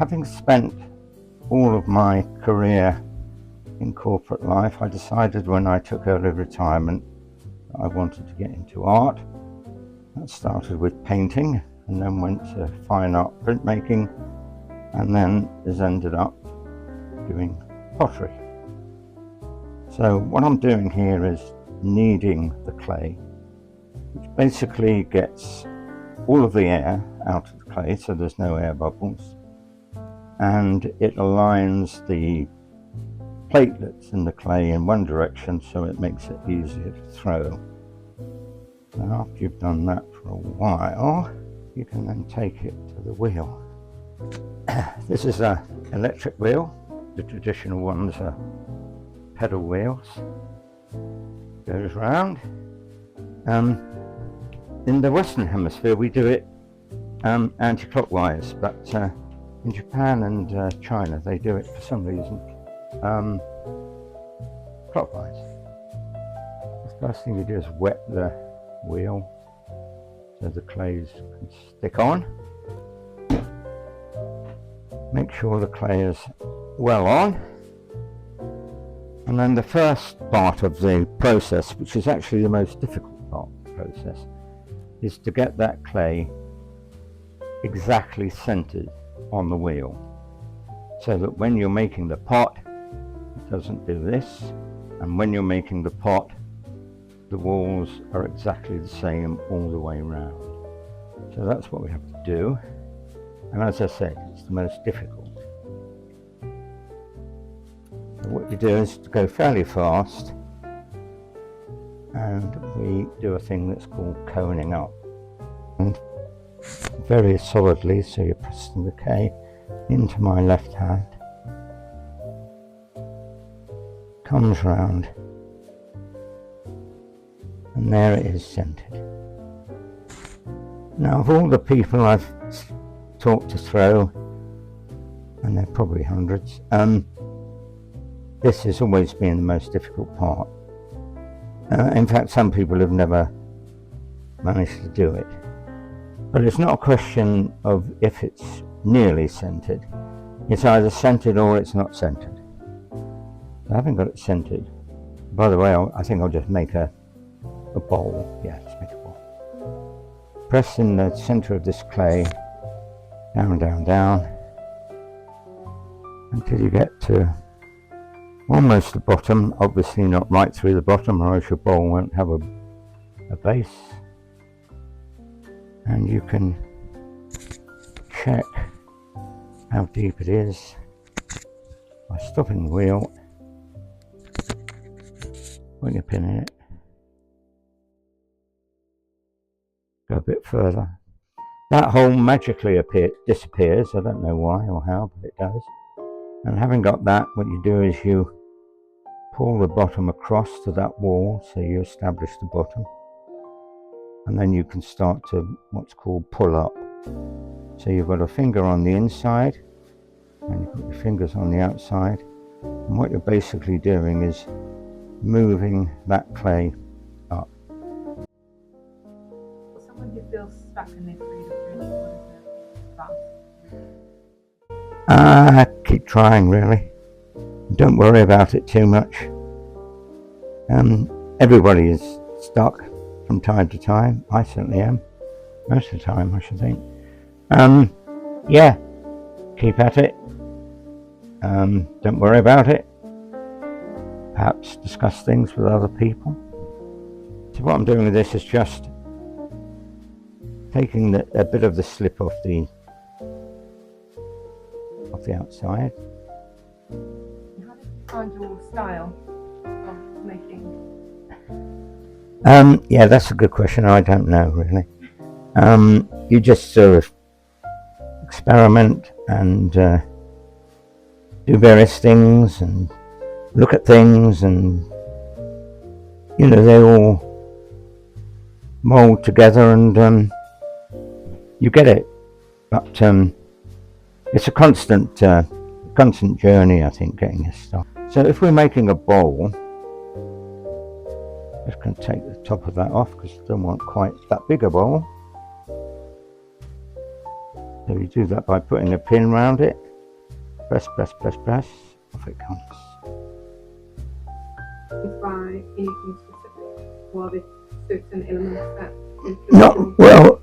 Having spent all of my career in corporate life, I decided when I took early retirement that I wanted to get into art. That started with painting and then went to fine art printmaking, and then has ended up doing pottery. So what I'm doing here is kneading the clay, which basically gets all of the air out of the clay, so there's no air bubbles, and it aligns the platelets in the clay in one direction, so it makes it easier to throw. Now, after you've done that for a while, you can then take it to the wheel. This is an electric wheel. The traditional ones are pedal wheels. Goes round. In the Western Hemisphere, we do it anti-clockwise, but in Japan and China, they do it for some reason clockwise. The first thing you do is wet the wheel so the clays can stick on. Make sure the clay is well on. And then the first part of the process, which is actually the most difficult part of the process, is to get that clay exactly centered on the wheel, so that when you're making the pot, it doesn't do this, and when you're making the pot, the walls are exactly the same all the way around. So that's what we have to do, and as I said, it's the most difficult. So what you do is to go fairly fast, and we do a thing that's called coning up, and very solidly, so you're pressing the K into my left hand, comes round, and there it is centered. Now, of all the people I've taught to throw, and there are probably hundreds, this has always been the most difficult part. In fact, some people have never managed to do it. But it's not a question of if it's nearly centered. It's either centered or it's not centered. I haven't got it centered. By the way, I think I'll just make a bowl. Yeah, let's make a bowl. Press in the center of this clay, down, down, down, until you get to almost the bottom. Obviously not right through the bottom, or else your bowl won't have a base. And you can check how deep it is by stopping the wheel, putting a pin in it, go a bit further. That hole magically disappears. I don't know why or how, but it does. And having got that, what you do is you pull the bottom across to that wall, so you establish the bottom. And then you can start to what's called pull up. So you've got a finger on the inside, and you've got your fingers on the outside. And what you're basically doing is moving that clay up. Someone who feels stuck in their creative journey, what is their advice? Keep trying, really. Don't worry about it too much. Everybody is stuck from time to time. I certainly am. Most of the time, I should think. Yeah, keep at it. Don't worry about it. Perhaps discuss things with other people. So what I'm doing with this is just taking a bit of the slip off the outside. How did you find your style of making? Yeah, that's a good question. I don't know, really. You just sort of experiment and do various things and look at things, and they all mold together, and you get it. But it's a constant journey, I think, getting this stuff. So if we're making a bowl, just going to take the top of that off because I don't want quite that big a bowl. So you do that by putting a pin around it, press, off it comes. Is by anything specific, or are there certain elements that influence No, you? well,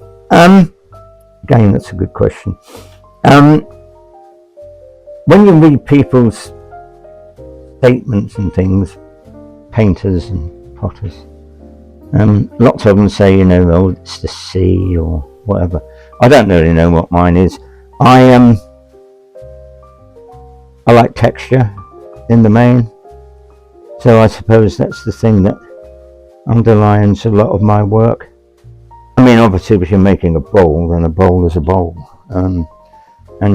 again, that's a good question. When you read people's statements and things, painters and potters, lots of them say, you know, oh, it's the sea or whatever. I don't really know what mine is. I like texture in the main, so I suppose that's the thing that underlines a lot of my work. I mean, obviously, if you're making a bowl, then a bowl is a bowl, and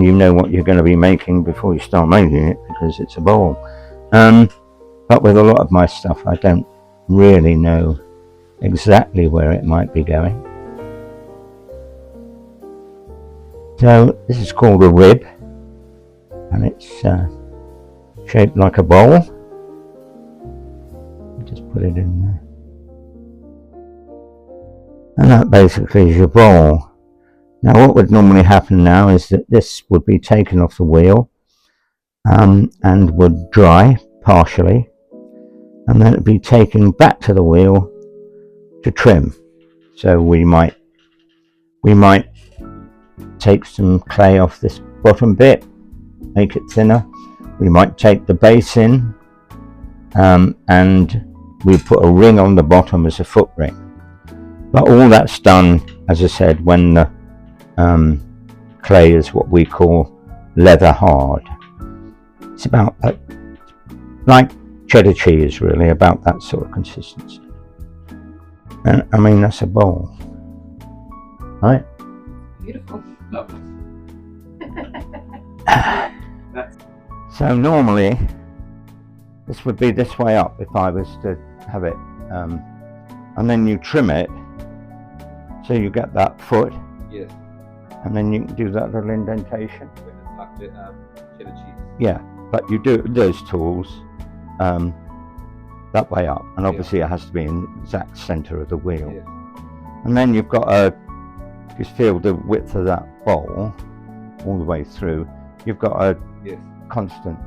you know what you're going to be making before you start making it because it's a bowl. But with a lot of my stuff, I don't really know exactly where it might be going. So this is called a rib, and it's shaped like a bowl. Just put it in there. And that basically is your bowl. Now what would normally happen now is that this would be taken off the wheel and would dry partially, and then it'd be taken back to the wheel to trim. So we might take some clay off this bottom bit, make it thinner. We might take the base in and we put a ring on the bottom as a foot ring. But all that's done, as I said, when the clay is what we call leather hard. It's about like cheddar cheese, really, about that sort of consistency. And I mean, that's a bowl, right? Beautiful. Lovely. So normally this would be this way up if I was to have it, and then you trim it so you get that foot, Yes. and then you can do that little indentation. When it's like cheddar cheese. Yeah, but you do those tools that way up, and obviously it has to be in the exact center of the wheel. Yes. And then you've got just feel the width of that bowl all the way through. You've got a Yes. constant